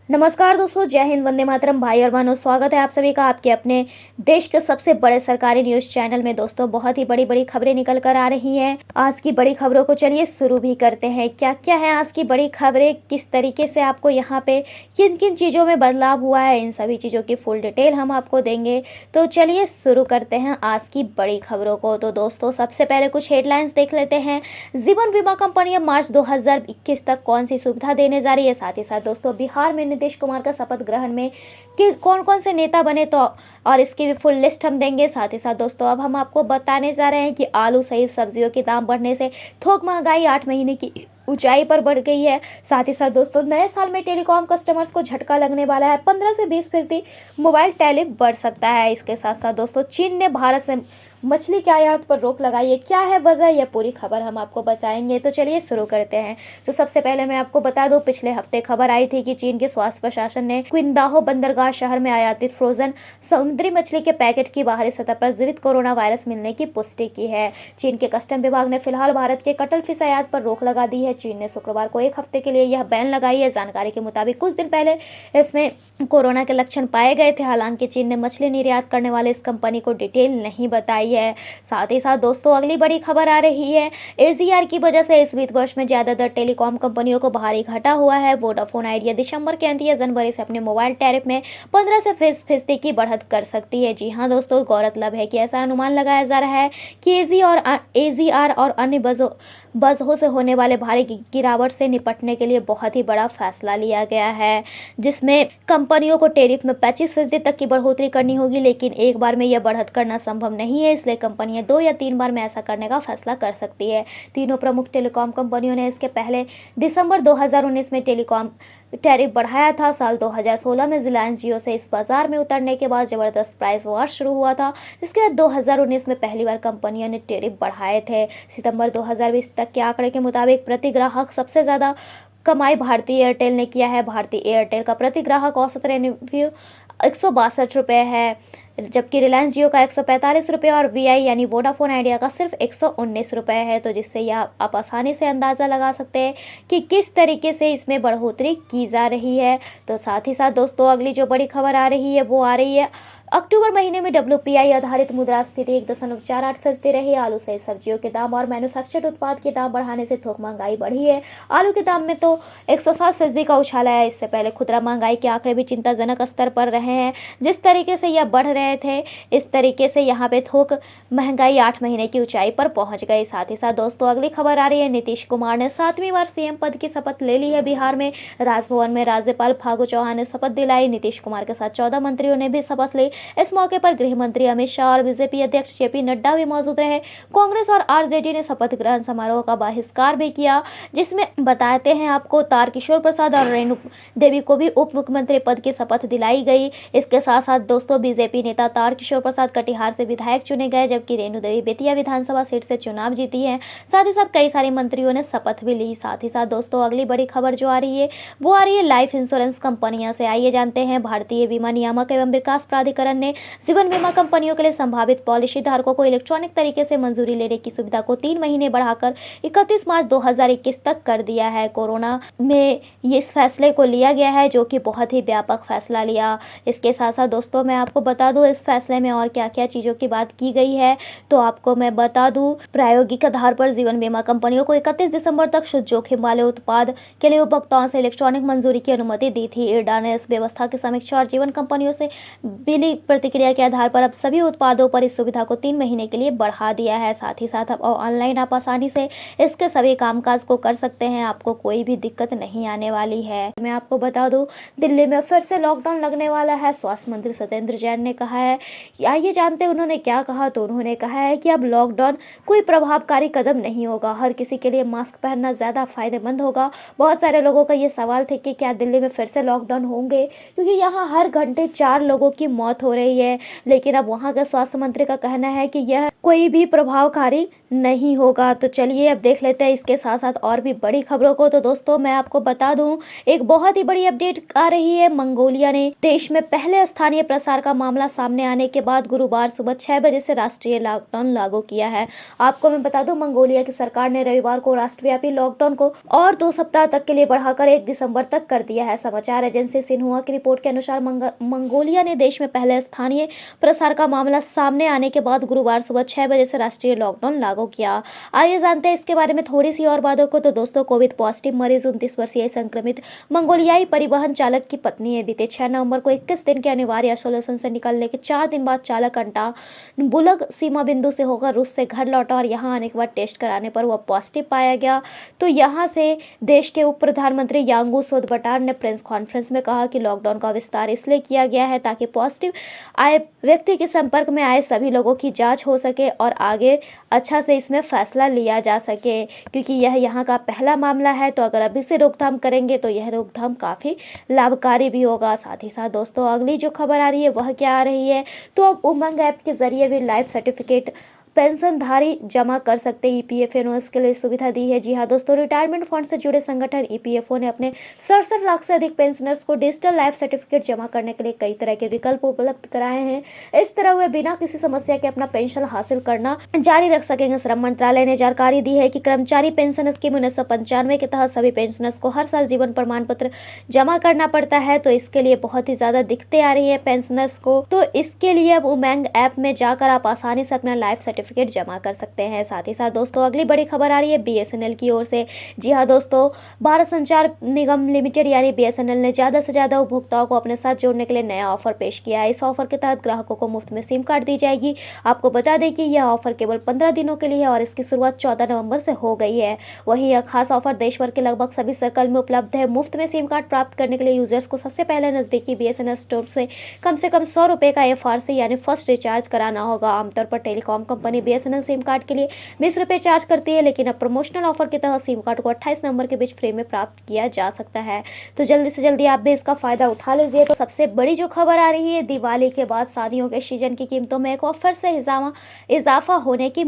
नमस्कार दोस्तों, जय हिंद, वंदे मातरम। भाई और बहनों, स्वागत है आप सभी का आपके अपने देश के सबसे बड़े सरकारी न्यूज़ चैनल में। दोस्तों, बहुत ही बड़ी बड़ी खबरें निकल कर आ रही हैं। आज की बड़ी खबरों को चलिए शुरू भी करते हैं। क्या क्या है आज की बड़ी खबरें, किस तरीके से आपको यहाँ पे किन किन चीज़ों में बदलाव हुआ है, इन सभी चीज़ों की फुल डिटेल हम आपको देंगे। तो चलिए शुरू करते हैं आज की बड़ी खबरों को। तो दोस्तों, सबसे पहले कुछ हेडलाइंस देख लेते हैं। जीवन बीमा कंपनियां मार्च 2021 तक कौन सी सुविधा देने जा रही है। साथ ही साथ दोस्तों, बिहार में नीतीश कुमार का शपथ ग्रहण में कि कौन कौन से नेता बने, तो और इसकी भी फुल लिस्ट हम देंगे। साथ ही साथ दोस्तों, अब हम आपको बताने जा रहे हैं कि आलू सहित सब्जियों के दाम बढ़ने से थोक महंगाई 8 महीने की ऊंचाई पर बढ़ गई है। साथ ही साथ दोस्तों, नए साल में टेलीकॉम कस्टमर्स को झटका लगने वाला है। 15 से 20% मोबाइल टैरिफ बढ़ सकता है। इसके साथ साथ दोस्तों, चीन ने भारत से मछली के आयात पर रोक लगाई है। क्या है वजह, यह पूरी खबर हम आपको बताएंगे। तो चलिए शुरू करते हैं। तो सबसे पहले मैं आपको बता दूं, पिछले हफ्ते खबर आई थी कि चीन के स्वास्थ्य प्रशासन ने क्विंदाहो बंदरगाह शहर में आयातित फ्रोजन समुद्री मछली के पैकेट की बाहरी सतह पर जीवित कोरोना वायरस मिलने की पुष्टि की है। चीन के कस्टम विभाग ने फिलहाल भारत के कटल फिश आयात पर रोक लगा दी है। चीन ने शुक्रवार को 1 हफ्ते के लिए यह बैन लगाई है। जानकारी के मुताबिक कुछ दिन पहले इसमें कोरोना के लक्षण पाए गए थे। हालांकि चीन ने मछली निर्यात करने वाले इस कंपनी को डिटेल नहीं बताई है। साथ ही साथ दोस्तों, अगली बड़ी खबर आ रही है। एजीआर की वजह से इस वित्त वर्ष में ज्यादातर टेलीकॉम कंपनियों को भारी घाटा हुआ है। वोडाफोन आइडिया दिसंबर के अंत या जनवरी से अपने मोबाइल टैरिफ में 15 से 20% की बढ़त कर सकती है। जी हाँ दोस्तों, गौरतलब है कि ऐसा अनुमान लगाया जा रहा है कि एजीआर और अन्य वजहों से होने वाले भारी गिरावट से निपटने के लिए बहुत ही बड़ा फैसला लिया गया है, जिसमें कंपनियों को टैरिफ में 25% तक की बढ़ोतरी करनी होगी। लेकिन एक बार में यह बढ़त करना संभव नहीं है, इसलिए कंपनियां 2 या 3 बार में ऐसा करने का फैसला कर सकती है। तीनों प्रमुख टेलीकॉम कंपनियों ने इसके पहले दिसंबर 2019 में टेलीकॉम टैरिफ बढ़ाया था। साल 2016 में रिलायंस जियो से इस बाजार में उतरने के बाद जबरदस्त प्राइस वॉर शुरू हुआ था। इसके बाद 2019 में पहली बार कंपनियों ने टैरिफ बढ़ाए थे। सितंबर 2020 तक के आंकड़े के मुताबिक प्रति ग्राहक सबसे ज्यादा कमाई भारतीय एयरटेल ने किया है। भारतीय एयरटेल का प्रति ग्राहक औसत रेवेन्यू 162 रुपये है, जबकि रिलायंस जियो का 145 रुपये और वीआई यानी वोडाफोन आइडिया का सिर्फ 119 रुपये है। तो जिससे यह आप आसानी से अंदाज़ा लगा सकते हैं कि किस तरीके से इसमें बढ़ोतरी की जा रही है। तो साथ ही साथ दोस्तों, अगली जो बड़ी खबर आ रही है वो आ रही है अक्टूबर महीने में WPI आधारित मुद्रास्फीति 1.48% रही। आलू सहित सब्जियों के दाम और मैन्युफैक्चर्ड उत्पाद के दाम बढ़ाने से थोक महंगाई बढ़ी है। आलू के दाम में तो 107% का उछाल आया। इससे पहले खुदरा महंगाई के आंकड़े भी चिंताजनक स्तर पर रहे हैं। जिस तरीके से यह बढ़ रहे थे, इस तरीके से यहाँ पे थोक महंगाई 8 महीने की ऊंचाई पर पहुंच गई। साथ ही साथ दोस्तों, अगली खबर आ रही है। नीतीश कुमार ने 7वीं बार CM पद की शपथ ले ली है। बिहार में राजभवन में राज्यपाल फागू चौहान ने शपथ दिलाई। नीतीश कुमार के साथ 14 मंत्रियों ने भी शपथ ली। इस मौके पर गृह मंत्री अमित शाह और बीजेपी अध्यक्ष JP नड्डा भी मौजूद रहे। कांग्रेस और RJD ने शपथ ग्रहण समारोह का बहिष्कार भी किया, जिसमें बताते हैं आपको तारकिशोर प्रसाद और रेणु देवी को भी उप मुख्यमंत्री पद की शपथ दिलाई गई। इसके साथ साथ दोस्तों, बीजेपी नेता तारकिशोर प्रसाद कटिहार से विधायक चुने गए, जबकि रेणु देवी बेतिया विधानसभा सीट से चुनाव जीती है। साथ ही साथ कई सारे मंत्रियों ने शपथ भी ली। साथ ही साथ दोस्तों, अगली बड़ी खबर जो आ रही है वो आ रही है लाइफ इंश्योरेंस कंपनियों से। आइए जानते हैं। भारतीय बीमा नियामक एवं विकास प्राधिकरण ने जीवन बीमा कंपनियों के लिए संभावित पॉलिसी धारकों को इलेक्ट्रॉनिक तरीके से मंजूरी लेने की सुविधा को 3 महीने बढ़ाकर 31 मार्च 2021 तक कर दिया है। कोरोना में इस फैसले को लिया गया है, जो कि बहुत ही व्यापक फैसला लिया। इसके साथ साथ दोस्तों, मैं आपको बता दूं इस फैसले में और क्या क्या चीज़ों की बात की गई है। तो आपको मैं बता दूं, प्रायोगिक आधार पर जीवन बीमा कंपनियों को 31 दिसंबर तक शुद्ध जोखिम वाले उत्पाद के लिए उपभोक्ताओं से इलेक्ट्रॉनिक मंजूरी की अनुमति दी थी। इरडा ने इस व्यवस्था की समीक्षा और जीवन कंपनियों से मिली प्रतिक्रिया के आधार पर अब सभी उत्पादों पर इस सुविधा को 3 महीने के लिए बढ़ा दिया है। साथ ही साथ अब ऑनलाइन आप आसानी से इसके सभी कामकाज को कर सकते हैं। आपको कोई भी दिक्कत नहीं आने वाली है। मैं आपको बता दूं, दिल्ली में फिर से लॉकडाउन लगने वाला है। स्वास्थ्य मंत्री सत्येंद्र जैन ने कहा है। आइए जानते हैं उन्होंने क्या कहा। तो उन्होंने कहा है कि अब लॉकडाउन कोई प्रभावकारी कदम नहीं होगा। हर किसी के लिए मास्क पहनना ज़्यादा फायदेमंद होगा। बहुत सारे लोगों का ये सवाल थे कि क्या दिल्ली में फिर से लॉकडाउन होंगे, क्योंकि यहाँ हर घंटे 4 लोगों की मौत हो रही है, लेकिन अब वहां के स्वास्थ्य मंत्री का कहना है कि यह कोई भी प्रभावकारी नहीं होगा। तो चलिए अब देख लेते हैं इसके साथ साथ और भी बड़ी खबरों को। तो दोस्तों मैं आपको बता दूं, एक बहुत ही बड़ी अपडेट आ रही है। मंगोलिया ने देश में पहले स्थानीय प्रसार का मामला सामने आने के बाद गुरुवार सुबह 6 बजे से राष्ट्रीय लॉकडाउन लागू किया है। आपको मैं बता दूं, मंगोलिया की सरकार ने रविवार को राष्ट्रव्यापी लॉकडाउन को और 2 सप्ताह तक के लिए बढ़ाकर 1 दिसंबर तक कर दिया है। समाचार एजेंसी सिन्हुआ की रिपोर्ट के अनुसार मंगोलिया ने देश में पहले स्थानीय प्रसार का मामला सामने आने के बाद गुरुवार सुबह 6 बजे से राष्ट्रीय लॉकडाउन लागू किया। आइए जानते हैं इसके बारे में थोड़ी सी और बातों को। तो दोस्तों, कोविड पॉजिटिव मरीज 29 वर्षीय संक्रमित मंगोलियाई परिवहन चालक की पत्नी है। बीते 6 नवंबर को 21 दिन के अनिवार्य आइसोलेशन से निकलने के 4 दिन बाद चालक अंटा बुलग सीमा बिंदु से होकर रूस से घर लौटा और यहां आने के बाद टेस्ट कराने पर वह पॉजिटिव पाया गया। तो यहां से देश के उप प्रधानमंत्री यांगू सोदबटार ने प्रेस कॉन्फ्रेंस में कहा कि लॉकडाउन का विस्तार इसलिए किया गया है ताकि पॉजिटिव आए व्यक्ति के संपर्क में आए सभी लोगों की जांच हो सके और आगे अच्छा से इसमें फैसला लिया जा सके, क्योंकि यह यहाँ का पहला मामला है। तो अगर अभी से रोकथाम करेंगे तो यह रोकथाम काफ़ी लाभकारी भी होगा। साथ ही साथ दोस्तों, अगली जो खबर आ रही है वह क्या आ रही है, तो अब उमंग ऐप के जरिए भी लाइफ सर्टिफिकेट पेंशनधारी जमा कर सकते। ईपीएफओ ने इसके लिए सुविधा दी है। जी हाँ दोस्तों, रिटायरमेंट फंड से जुड़े संगठन ईपीएफओ ने अपने 67 लाख से अधिक पेंशनर्स को डिजिटल लाइफ सर्टिफिकेट जमा करने के लिए कई तरह के विकल्प उपलब्ध कराए हैं। इस तरह वे बिना किसी समस्या के अपना पेंशन हासिल करना जारी रख सकेंगे। श्रम मंत्रालय ने जानकारी दी है कि कर्मचारी पेंशन स्कीम 1995 के तहत सभी पेंशनर्स को हर साल जीवन प्रमाण पत्र जमा करना पड़ता है। तो इसके लिए बहुत ही ज्यादा दिक्कतें आ रही है पेंशनर्स को। तो इसके लिए अब उमंग ऐप में जाकर आप आसानी से अपना लाइफ सर्टिफिकेट जमा कर सकते हैं। साथ ही साथ दोस्तों, अगली बड़ी खबर आ रही है बीएसएनएल की ओर से। जी हाँ दोस्तों, भारत संचार निगम लिमिटेड यानी बीएसएनएल ने ज्यादा से ज्यादा उपभोक्ताओं को अपने साथ जोड़ने के लिए नया ऑफर पेश किया है। इस ऑफर के तहत ग्राहकों को मुफ्त में सिम कार्ड दी जाएगी। आपको बता दें कि यह ऑफर केवल 15 दिनों के लिए है और इसकी शुरुआत 14 नवंबर से हो गई है। वहीं यह खास ऑफर देश भर के लगभग सभी सर्कल में उपलब्ध है। मुफ्त में सिम कार्ड प्राप्त करने के लिए यूजर्स को सबसे पहले नजदीकी बीएसएनएल स्टोर से कम 100 रुपए का एफआरसी यानी फर्स्ट रिचार्ज कराना होगा। आमतौर पर telecom company BSNL SIM card के लिए 20 रुपए चार्ज करती है, लेकिन अब प्रमोशनल ऑफर के तहत सिम कार्ड को 28 नवंबर के बीच फ्री में प्राप्त किया जा सकता है। तो जल्दी से जल्दी आप भी इसका फायदा उठा लीजिए। तो सबसे बड़ी जो खबर आ रही है, दिवाली के बाद शादियों के सीजन की कीमतों में एक बार फिर से इजाफा होने की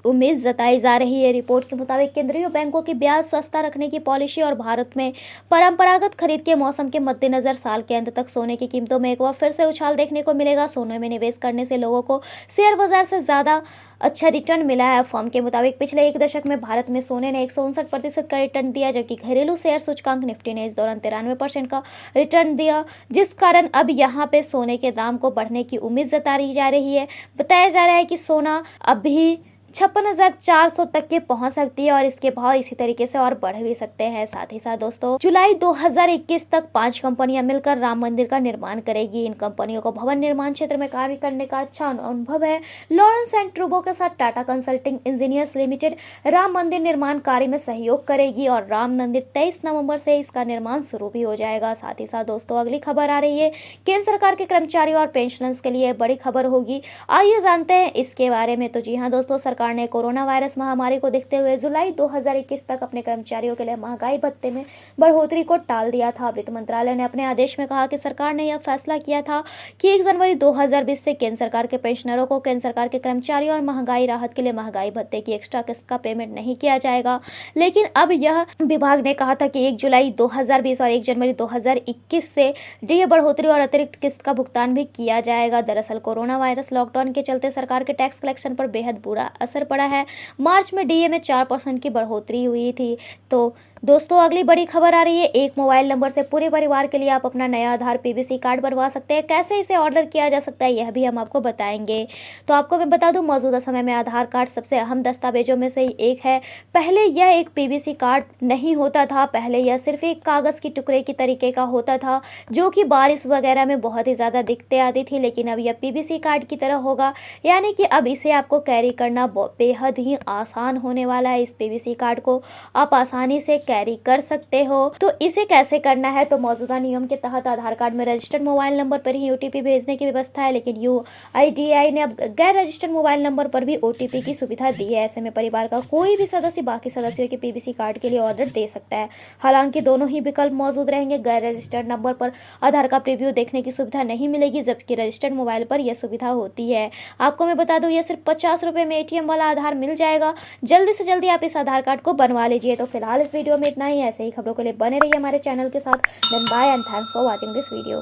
उम्मीद जताई जा रही है। रिपोर्ट के मुताबिक केंद्रीय बैंकों की ब्याज सस्ता रखने की पॉलिसी और भारत में परंपरागत खरीद के मौसम के मद्देनजर साल के अंत तक सोने की कीमतों में एक बार फिर से उछाल देखने को मिलेगा। सोने में निवेश करने से लोगों को शेयर बाजार से ज्यादा अच्छा रिटर्न मिला है। फर्म के मुताबिक पिछले 1 दशक में भारत में सोने ने 159% का रिटर्न दिया, जबकि घरेलू शेयर सूचकांक निफ्टी ने इस दौरान 93% का रिटर्न दिया, जिस कारण अब यहाँ पे सोने के दाम को बढ़ने की उम्मीद जताई जा रही है। बताया जा रहा है कि सोना अभी 56,400 तक के पहुंच सकती है और इसके भाव इसी तरीके से और बढ़ भी सकते हैं। साथ ही साथ दोस्तों, जुलाई 2021 तक 5 कंपनियां मिलकर राम मंदिर का निर्माण करेगी। इन कंपनियों को भवन निर्माण क्षेत्र में कार्य करने का अच्छा अनुभव है। लॉरेंस एंड ट्रूबो के साथ Tata consulting engineers limited Ram मंदिर निर्माण कार्य में सहयोग करेगी और राम मंदिर 23 नवंबर से इसका निर्माण शुरू भी हो जाएगा। साथ ही साथ दोस्तों, अगली खबर आ रही है केंद्र सरकार के कर्मचारियों और पेंशनर्स के लिए बड़ी खबर होगी। आइए जानते हैं इसके बारे में। तो जी हाँ दोस्तों, सरकार ने कोरोना वायरस महामारी को देखते हुए जुलाई 2021 तक अपने कर्मचारियों के लिए महंगाई भत्ते में बढ़ोतरी को टाल दिया था। वित्त मंत्रालय ने अपने आदेश में कहा कि सरकार ने यह फैसला किया था कि 1 जनवरी 2020 से केंद्र सरकार के पेंशनरों को केंद्र सरकार के कर्मचारियों और महंगाई राहत के लिए महंगाई भत्ते की एक्स्ट्रा किस्त का पेमेंट नहीं किया जाएगा। लेकिन अब यह विभाग ने कहा था कि 1 जुलाई 2020 और 1 जनवरी 2021 से डीए बढ़ोतरी और अतिरिक्त किस्त का भुगतान भी किया जाएगा। दरअसल कोरोना वायरस लॉकडाउन के चलते सरकार के टैक्स कलेक्शन पर बेहद बुरा असर पड़ा है। मार्च में डीए में 4% की बढ़ोतरी हुई थी। तो दोस्तों, अगली बड़ी खबर आ रही है। एक मोबाइल नंबर से पूरे परिवार के लिए आप अपना नया आधार पीवीसी कार्ड बनवा सकते हैं। कैसे इसे ऑर्डर किया जा सकता है यह भी हम आपको बताएंगे। तो आपको मैं बता दूं, मौजूदा समय में आधार कार्ड सबसे अहम दस्तावेजों में से एक है। पहले यह एक पीवीसी कार्ड नहीं होता था। पहले यह सिर्फ एक कागज़ की टुकड़े की तरीके का होता था, जो कि बारिश वगैरह में बहुत ही ज़्यादा दिक्कतें आती थी। लेकिन अब यह पीवीसी कार्ड की तरह होगा, यानी कि अब इसे आपको कैरी करना बेहद ही आसान होने वाला है। इस पीवीसी कार्ड को आप आसानी से कैरी कर सकते हो। तो इसे कैसे करना है, तो मौजूदा नियम के तहत आधार कार्ड में रजिस्टर्ड मोबाइल नंबर पर ही OTP भेजने की व्यवस्था है, लेकिन UIDAI ने अब गैर रजिस्टर्ड मोबाइल नंबर पर भी OTP की सुविधा दी है। ऐसे में परिवार का कोई भी सदस्य बाकी सदस्यों के PBC कार्ड के लिए ऑर्डर दे सकता है। हालांकि दोनों ही विकल्प मौजूद रहेंगे। गैर रजिस्टर्ड नंबर पर आधार का प्रीव्यू देखने की सुविधा नहीं मिलेगी, जबकि रजिस्टर्ड मोबाइल पर यह सुविधा होती है। आपको मैं बता दूं, यह सिर्फ 50 रुपये में ATM वाला आधार मिल जाएगा। जल्दी से जल्दी आप इस आधार कार्ड को बनवा लीजिए। तो फिलहाल इस वीडियो में इतना ही। ऐसे ही खबरों के लिए बने रहिए हमारे चैनल के साथ। Then bye and thanks for watching this video.